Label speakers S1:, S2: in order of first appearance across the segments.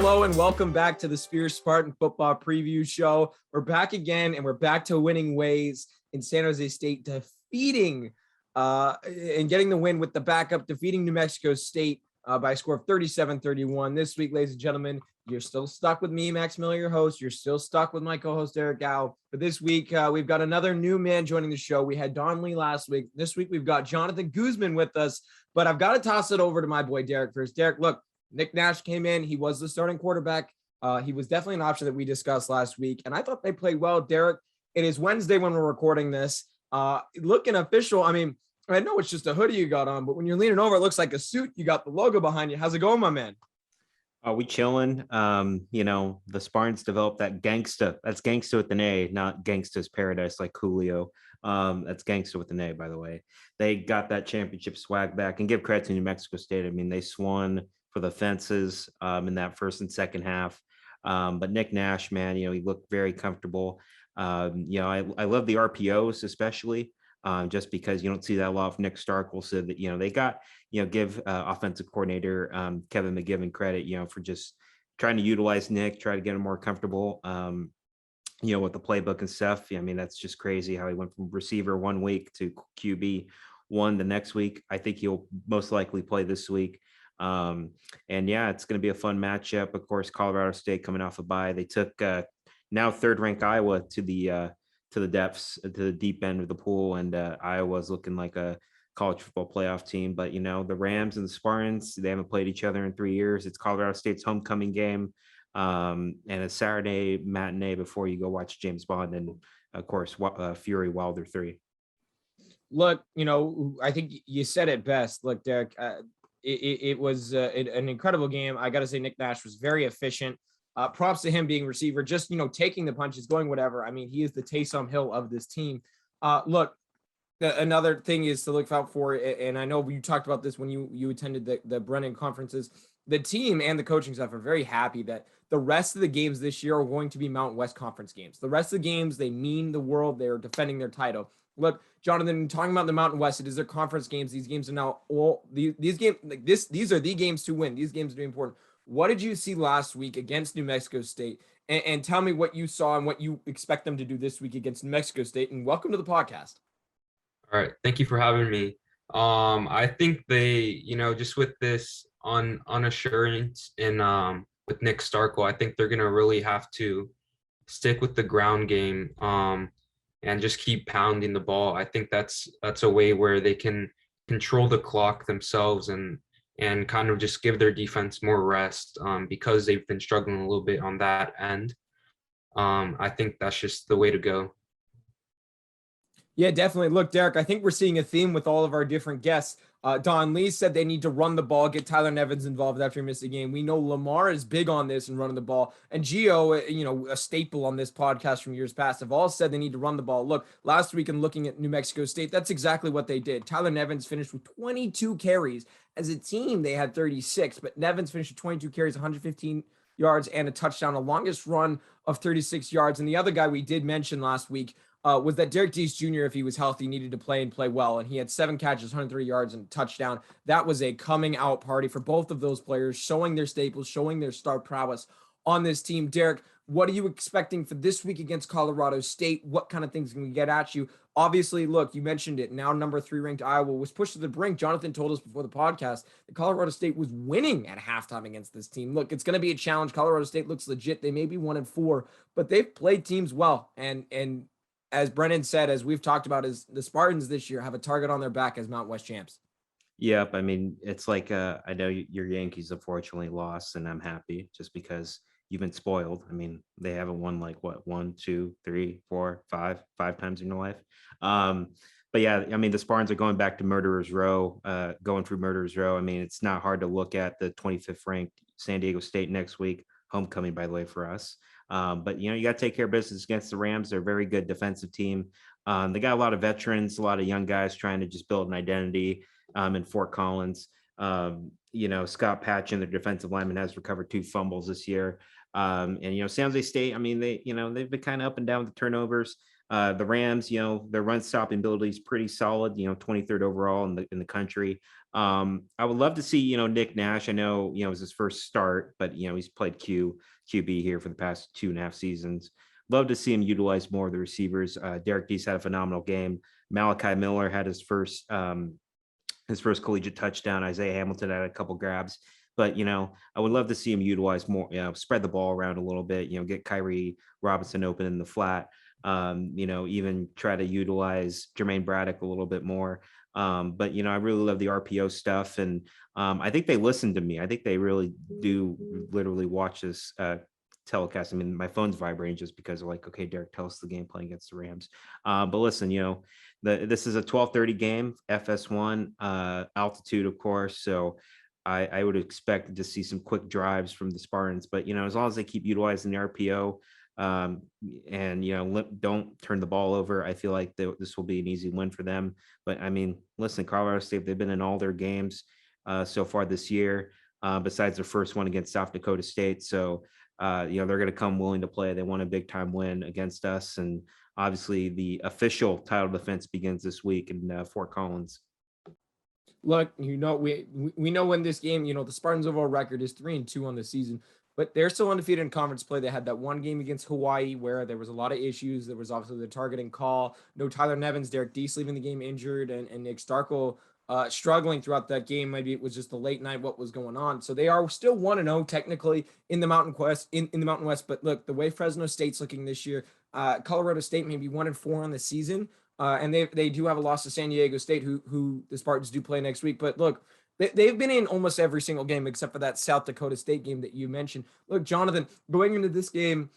S1: Hello and welcome back to the Spears Spartan Football Preview Show. We're back again and we're back to winning ways in San Jose State, defeating and getting the win with the backup, defeating New Mexico State by a score of 37-31. This week, ladies and gentlemen, you're still stuck with me, Max Miller, your host. You're still stuck with my co-host, Derrick. But this week, we've got another new man joining the show. We had Don Lee last week. This week, we've got Jonathan Guzman with us. But I've got to toss it over to my boy, Derrick, first. Derrick, look, Nick Nash came in. He was the starting quarterback. He was definitely an option that we discussed last week, and I thought they played well. Derrick, it is Wednesday when we're recording this. Looking official. I mean, I know it's just a hoodie you got on, but when you're leaning over, it looks like a suit. You got the logo behind you. How's it going, my man?
S2: We chilling. The Spartans developed that gangsta. That's gangsta with an A, not gangsta's paradise like Coolio. That's gangsta with an A, by the way. They got that championship swag back, and give credit to New Mexico State. I mean, they swung for the fences in that first and second half. But Nick Nash, man, he looked very comfortable. I love the RPOs, especially just because you don't see that a lot of Nick Starkel. So that, they got, give offensive coordinator Kevin McGivern credit, for just trying to utilize Nick, try to get him more comfortable, with the playbook and stuff. I mean, that's just crazy how he went from receiver 1 week to QB1 the next week. I think he'll most likely play this week. It's going to be a fun matchup. Of course, Colorado State coming off a bye. They took now third-ranked Iowa to the depths, to the deep end of the pool, and Iowa's looking like a college football playoff team. But the Rams and the Spartans, they haven't played each other in 3 years. It's Colorado State's homecoming game, and a Saturday matinee before you go watch James Bond and, of course, Fury Wilder 3.
S1: Look, I think you said it best. Look, Derrick, it was an incredible game. I got to say, Nick Nash was very efficient. Props to him being receiver, just, taking the punches, going whatever. I mean, he is the Taysom Hill of this team. Look, another thing is to look out for, and I know you talked about this when you attended the Brennan conferences. The team and the coaching staff are very happy that the rest of the games this year are going to be Moutain West Conference games. The rest of the games, they mean the world. They're defending their title. Look, Jonathan, talking about the Mountain West, it is their conference games. These games are now these games like this. These are the games to win. These games are important. What did you see last week against New Mexico State? And tell me what you saw and what you expect them to do this week against New Mexico State. And welcome to the podcast.
S3: All right. Thank you for having me. I think they, just with this unassurance and with Nick Starkel, I think they're going to really have to stick with the ground game. And just keep pounding the ball. I think that's a way where they can control the clock themselves and kind of just give their defense more rest because they've been struggling a little bit on that end. I think that's just the way to go.
S1: Yeah, definitely. Look, Derrick, I think we're seeing a theme with all of our different guests. Don Lee said they need to run the ball, get Tyler Nevins involved after he missed a game. We know Lamar is big on this and running the ball. And Gio, a staple on this podcast from years past, have all said they need to run the ball. Look, last week in looking at New Mexico State, that's exactly what they did. Tyler Nevins finished with 22 carries. As a team, they had 36, but Nevins finished with 22 carries, 115 yards, and a touchdown, a longest run of 36 yards. And the other guy we did mention last week was that Derrick Deese Jr., if he was healthy, needed to play and play well. And he had 7 catches, 103 yards, and a touchdown. That was a coming out party for both of those players, showing their staples, showing their star prowess on this team. Derrick, what are you expecting for this week against Colorado State? What kind of things can we get at you? Obviously, look, you mentioned it. Now number 3 ranked Iowa was pushed to the brink. Jonathan told us before the podcast that Colorado State was winning at halftime against this team. Look, it's going to be a challenge. Colorado State looks legit. They may be 1-4, but they've played teams well. And as Brennan said, as we've talked about, is the Spartans this year have a target on their back as Mountain West champs.
S2: Yep. I mean, it's like, I know your Yankees unfortunately lost, and I'm happy just because you've been spoiled. I mean, they haven't won like 1, 2, 3, 4, 5 times in your life. But yeah, I mean, the Spartans are going back to Murderers Row, going through Murderers Row. I mean, it's not hard to look at the 25th ranked San Diego State next week, homecoming, by the way, for us. But, you got to take care of business against the Rams. They're a very good defensive team. They got a lot of veterans, a lot of young guys trying to just build an identity in Fort Collins. Scott Patchen, their defensive lineman, has recovered 2 fumbles this year. And San Jose State, I mean, they've been kind of up and down with the turnovers. The Rams, their run stopping ability is pretty solid, 23rd overall in the country. I would love to see, Nick Nash. I know, it was his first start, but he's played QB here for the past 2.5 seasons. Love to see him utilize more of the receivers. Derrick Deese had a phenomenal game. Malachi Miller had his first collegiate touchdown. Isaiah Hamilton had a couple grabs. But, I would love to see him utilize more, spread the ball around a little bit, get Kyrie Robinson open in the flat, even try to utilize Jermaine Braddock a little bit more. But, I really love the RPO stuff. And I think they listen to me. I think they really do literally watch this telecast. I mean, my phone's vibrating just because they're like, okay, Derrick, tell us the game plan against the Rams. But listen, this is a 12:30 game, FS1, altitude, of course. So I would expect to see some quick drives from the Spartans. But, as long as they keep utilizing the RPO, and don't turn the ball over, I feel like this will be an easy win for them. But I mean, listen, Colorado State, they've been in all their games so far this year, besides their first one against South Dakota State. So they're going to come willing to play. They want a big time win against us, and obviously the official title defense begins this week in Fort Collins.
S1: Look, we know when this game, the Spartans' overall record is 3-2 on the season, but they're still undefeated in conference play. They had that one game against Hawaii where there was a lot of issues. There was obviously the targeting call, no Tyler Nevins, Derrick Deese leaving the game injured, and Nick Starkel struggling throughout that game. Maybe it was just the late night, what was going on. So they are still 1-0 technically in the Mountain West. In the Mountain West, but look, the way Fresno State's looking this year, Colorado State may be 1-4 on the season. And they do have a loss to San Diego State, who the Spartans do play next week. But look, they've been in almost every single game except for that South Dakota State game that you mentioned. Look, Jonathan, going into this game,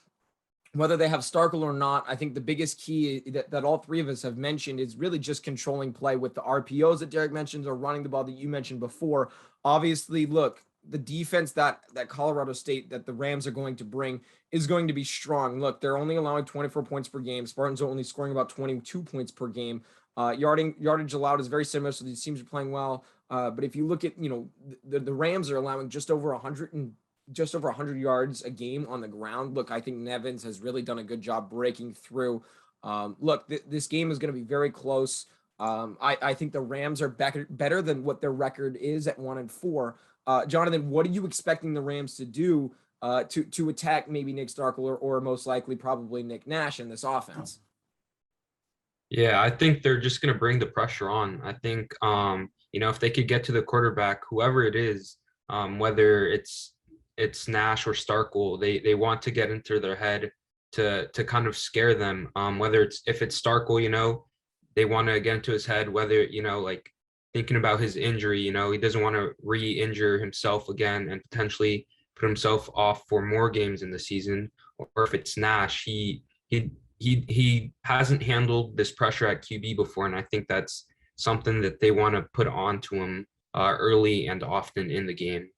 S1: whether they have Starkel or not, I think the biggest key that all three of us have mentioned is really just controlling play with the RPOs that Derrick mentions or running the ball that you mentioned before. Obviously, look, the defense that Colorado State, that the Rams are going to bring is going to be strong. Look, they're only allowing 24 points per game. Spartans are only scoring about 22 points per game. Yardage allowed is very similar, so these teams are playing well. But if you look at, the Rams are allowing just over 100 yards a game on the ground. Look, I think Nevins has really done a good job breaking through. Look, this game is going to be very close. I think the Rams are better than what their record is at 1-4. Jonathan, what are you expecting the Rams to do to attack maybe Nick Starkel or most likely probably Nick Nash in this offense?
S3: Yeah, I think they're just going to bring the pressure on. I think, if they could get to the quarterback, whoever it is, whether it's Nash or Starkel, they want to get into their head to kind of scare them. If it's Starkel, they want to get into his head, whether, like thinking about his injury, he doesn't want to re-injure himself again and potentially put himself off for more games in the season. Or if it's Nash, he hasn't handled this pressure at QB before, and I think that's something that they want to put onto him early and often in the game.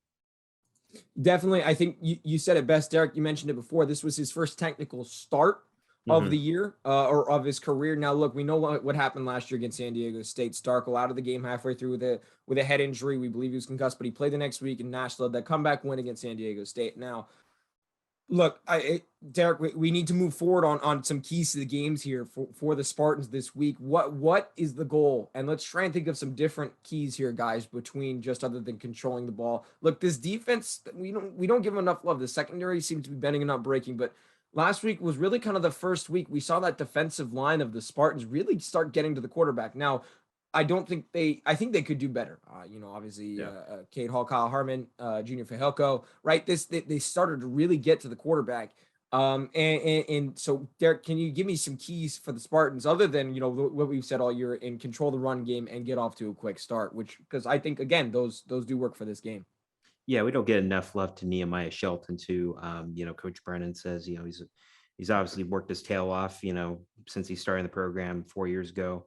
S1: Definitely. I think you said it best, Derrick. You mentioned it before. This was his first technical start of the year or of his career. Now, look, we know what happened last year against San Diego State. Starkel out of the game halfway through with a head injury. We believe he was concussed, but he played the next week, and Nash led that comeback win against San Diego State. Now, look, Derrick, we need to move forward on some keys to the games here for the Spartans this week. What is the goal? And let's try and think of some different keys here, guys, between just other than controlling the ball. Look, this defense, we don't give them enough love. The secondary seems to be bending and not breaking, but last week was really kind of the first week we saw that defensive line of the Spartans really start getting to the quarterback. Now, I think they could do better. Obviously, Cade Hall, Kyle Harmon, Junior Fajelko, right? They started to really get to the quarterback. And so, Derrick, can you give me some keys for the Spartans other than, what we've said all year and control the run game and get off to a quick start, because I think, again, those do work for this game.
S2: Yeah, we don't get enough love to Nehemiah Shelton too. Coach Brennan says, he's obviously worked his tail off, since he started the program 4 years ago.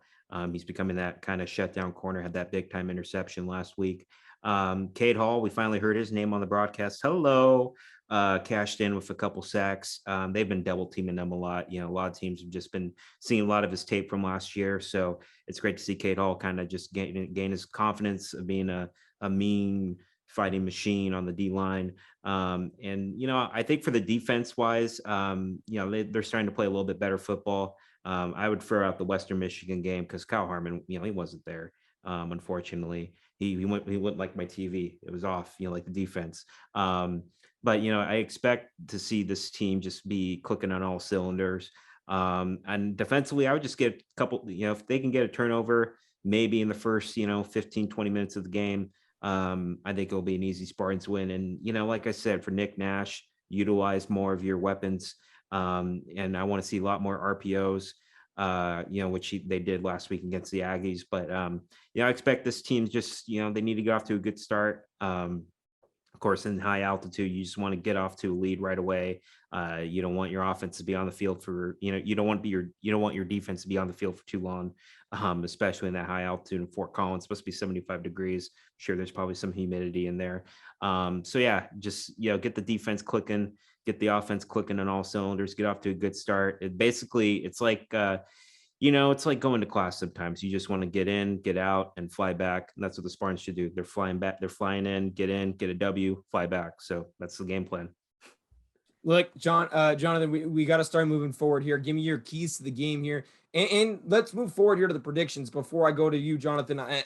S2: He's becoming that kind of shutdown corner, had that big time interception last week. Cade Hall, we finally heard his name on the broadcast. Hello, cashed in with a couple sacks. They've been double teaming him a lot. A lot of teams have just been seeing a lot of his tape from last year. So it's great to see Cade Hall kind of just gain his confidence of being a mean fighting machine on the D line. I think for the defense wise, they're starting to play a little bit better football. I would throw out the Western Michigan game because Kyle Harmon, he wasn't there. Unfortunately, he went like my TV. It was off, like the defense. But I expect to see this team just be clicking on all cylinders. And defensively, I would just get a couple, if they can get a turnover, maybe in the first, 15, 20 minutes of the game, I think it'll be an easy Spartans win. And, like I said, for Nick Nash, utilize more of your weapons. And I want to see a lot more RPOs, which they did last week against the Aggies. But, I expect this team just, they need to get off to a good start. Of course, in high altitude, you just want to get off to a lead right away. You don't want your offense to be on the field for, you don't want your defense to be on the field for too long, especially in that high altitude in Fort Collins. It's supposed to be 75 degrees. I'm sure there's probably some humidity in there. So yeah, just, get the defense clicking, get the offense clicking on all cylinders, get off to a good start. It's like, it's like going to class sometimes. You just want to get in, get out, and fly back. And that's what the Spartans should do. They're flying back. They're flying in, get a W, fly back. So that's the game plan.
S1: Look, Jonathan, we got to start moving forward here. Give me your keys to the game here. And let's move forward here to the predictions. Before I go to you, Jonathan, I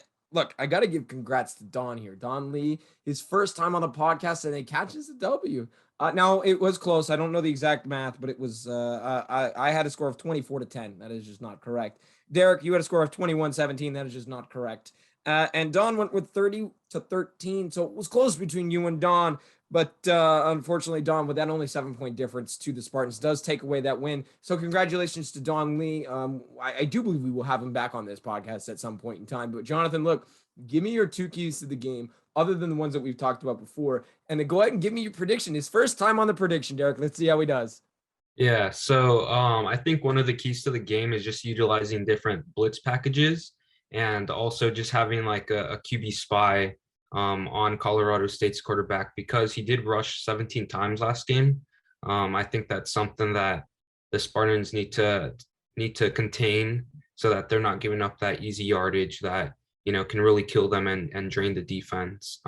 S1: got to give congrats to Don here. Don Lee, his first time on the podcast, and he catches a W. Now, it was close. I don't know the exact math, but it was I had a score of 24-10. That is just not correct. Derrick, you had a score of 21-17. That is just not correct. And Don went with 30-13. So it was close between you and Don. But unfortunately, Don, with that only 7-point difference to the Spartans, does take away that win. So congratulations to Don Lee. I do believe we will have him back on this podcast at some point in time. But Jonathan, look, give me your two keys to the game, other than the ones that we've talked about before. And then go ahead and give me your prediction. His first time on the prediction, Derrick. Let's see how he does.
S3: Yeah, so I think one of the keys to the game is just utilizing different blitz packages and also just having like a QB spy on Colorado State's quarterback, because he did rush 17 times last game. I think that's something that the Spartans need to contain so that they're not giving up that easy yardage that can really kill them and drain the defense.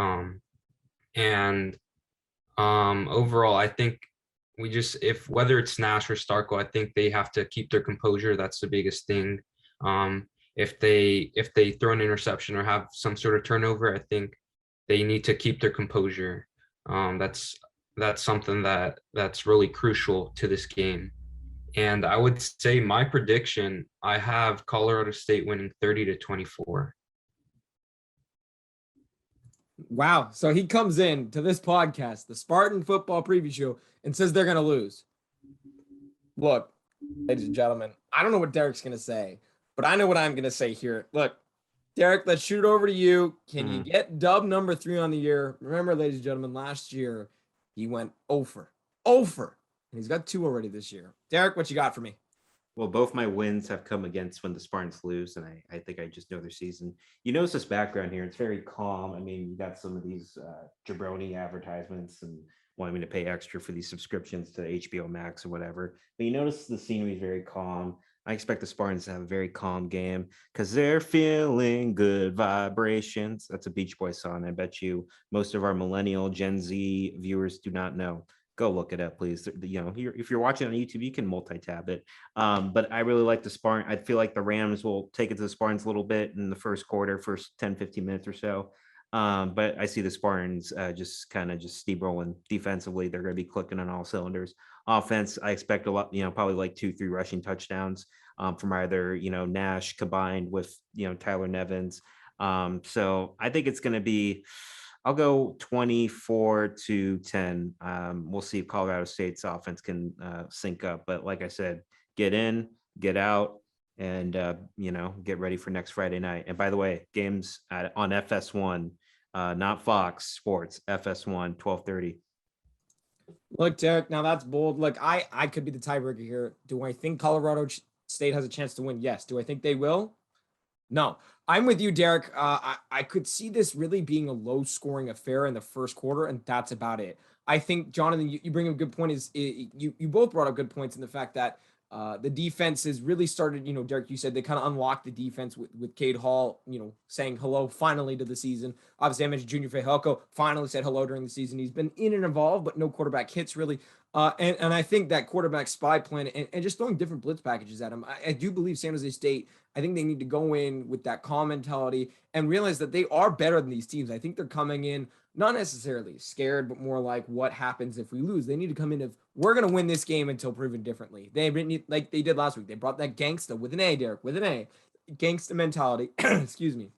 S3: Overall, I think if whether it's Nash or Starko, I think they have to keep their composure. That's the biggest thing. If they throw an interception or have some sort of turnover, I think they need to keep their composure. That's something that's really crucial to this game. And I would say my prediction, I have Colorado State winning 30-24.
S1: Wow. So he comes in to this podcast, the Spartan football preview show, and says they're going to lose. Look, ladies and gentlemen, I don't know what Derrick's going to say, but I know what I'm going to say here. Look, Derrick, let's shoot it over to you. Can you get dub number 3 on the year? Remember, ladies and gentlemen, last year he went over, and he's got 2 already this year. Derrick, what you got for me?
S2: Well, both my wins have come against when the Spartans lose, and I think I just know their season. You notice this background here; it's very calm. I mean, you got some of these jabroni advertisements and wanting me to pay extra for these subscriptions to HBO Max or whatever. But you notice the scenery is very calm. I expect the Spartans to have a very calm game because they're feeling good vibrations. That's a Beach Boys song. I bet you most of our millennial Gen Z viewers do not know. Go look it up, please. If you're watching on YouTube, you can multi-tab it. But I really like the Spartans. I feel like the Rams will take it to the Spartans a little bit in the first quarter, first 10, 15 minutes or so. But I see the Spartans just steamrolling defensively. They're going to be clicking on all cylinders. Offense, I expect a lot, probably like 2-3 rushing touchdowns from either, Nash combined with, Tyler Nevins. So I think it's going to be, I'll go 24-10. We'll see if Colorado State's offense can sync up. But like I said, get in, get out, and get ready for next Friday night. And by the way, games on FS1, not Fox Sports, FS1, 12:30.
S1: Look, Derrick, now that's bold. Look, I could be the tiebreaker here. Do I think Colorado State has a chance to win? Yes. Do I think they will? No. I'm with you, Derrick. I could see this really being a low-scoring affair in the first quarter, and that's about it. I think, Jonathan, you bring up a good point. You both brought up good points in the fact that the defense has really started, Derrick, you said they kind of unlocked the defense with Cade Hall, saying hello finally to the season. Obviously, I mentioned Junior Fejelko finally said hello during the season. He's been in and involved, but no quarterback hits really. And I think that quarterback spy plan and just throwing different blitz packages at him, I do believe San Jose State, I think they need to go in with that calm mentality and realize that they are better than these teams. I think they're coming in not necessarily scared, but more like what happens if we lose. They need to come in if we're going to win this game until proven differently. They like they did last week. They brought that gangsta with an A, Derrick, with an A, gangsta mentality. Excuse me.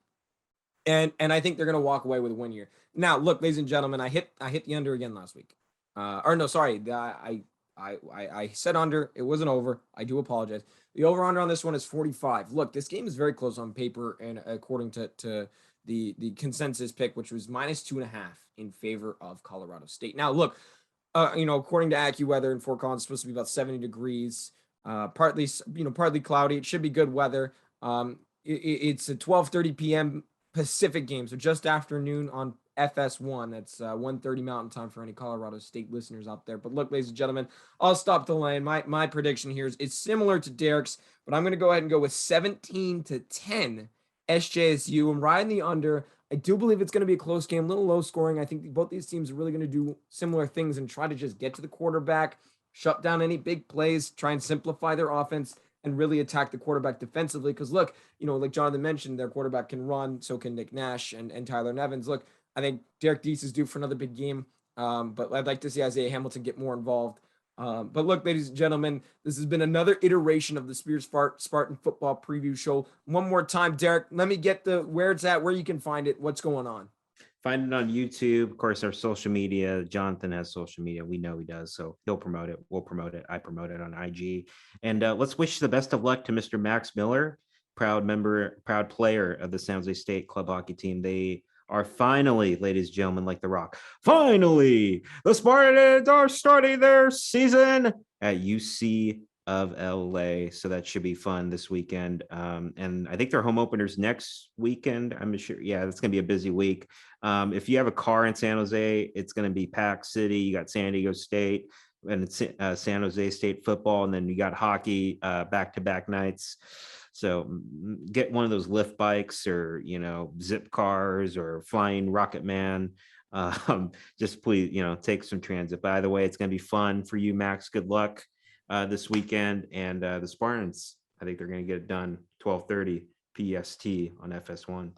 S1: And I think they're going to walk away with a win here. Now, look, ladies and gentlemen, I hit the under again last week. Or no, sorry, I said under. It wasn't over. I do apologize. The over under on this one is 45. Look, this game is very close on paper, and according to the consensus pick, which was -2.5 in favor of Colorado State. Now, look, according to AccuWeather in Fort Collins, it's supposed to be about 70 degrees. Partly cloudy. It should be good weather. It's a 12:30 p.m. Pacific game, so just afternoon on FS1. That's 1:30 Mountain Time for any Colorado State listeners out there. But look, ladies and gentlemen, I'll stop delaying. My prediction here is similar to Derrick's, but I'm going to go ahead and go with 17-10 SJSU. I'm riding the under. I do believe it's going to be a close game, a little low scoring. I think both these teams are really going to do similar things and try to just get to the quarterback, shut down any big plays, try and simplify their offense, and really attack the quarterback defensively. Because look, like Jonathan mentioned, their quarterback can run, so can Nick Nash and Tyler Nevins. Look, I think Derrick Deese is due for another big game, but I'd like to see Isaiah Hamilton get more involved. But look, ladies and gentlemen, this has been another iteration of the Spears Spartan football preview show. One more time, Derrick, let me get where it's at, where you can find it, what's going on.
S2: Find it on YouTube. Of course, our social media. Jonathan has social media. We know he does. So he'll promote it. We'll promote it. I promote it on IG. And let's wish the best of luck to Mr. Max Miller, proud player of the San Jose State club hockey team. They are finally, ladies and gentlemen, like The Rock, finally, the Spartans are starting their season at UC of LA. So that should be fun this weekend. And I think their home openers next weekend. I'm sure. Yeah, it's going to be a busy week. If you have a car in San Jose, it's going to be Pack City. You got San Diego State and it's San Jose State football. And then you got hockey back-to-back nights. So get one of those lift bikes or, zip cars or flying Rocket Man. Just please, take some transit. By the way, it's going to be fun for you, Max. Good luck this weekend. And the Spartans, I think they're going to get it done 12:30 PST on FS1.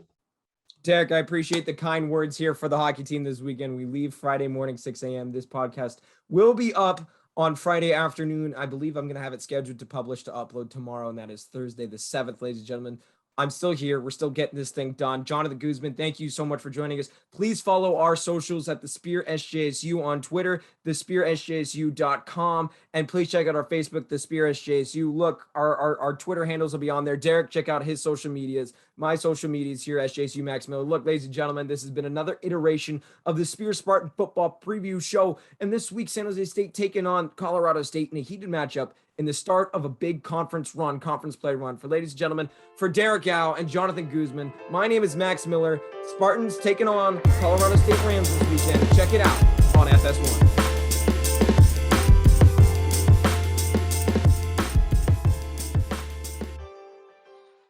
S1: Derrick, I appreciate the kind words here for the hockey team this weekend. We leave Friday morning, 6 a.m. This podcast will be up on Friday afternoon. I believe I'm going to have it scheduled to upload tomorrow, and that is Thursday the 7th, ladies and gentlemen. I'm still here. We're still getting this thing done. Jonathan Guzman, thank you so much for joining us. Please follow our socials at The Spear SJSU on Twitter, thespearsjsu.com, and please check out our Facebook, The Spear SJSU. Look, our Twitter handles will be on there. Derrick, check out his social medias. My social medias here, SJSU Max Miller. Look, ladies and gentlemen, this has been another iteration of the Spear Spartan football preview show. And this week, San Jose State taking on Colorado State in a heated matchup in the start of a big conference play run. For ladies and gentlemen, for Derrick Gow and Jonathan Guzman, my name is Max Miller. Spartans taking on Colorado State Rams this weekend. Check it out on FS1.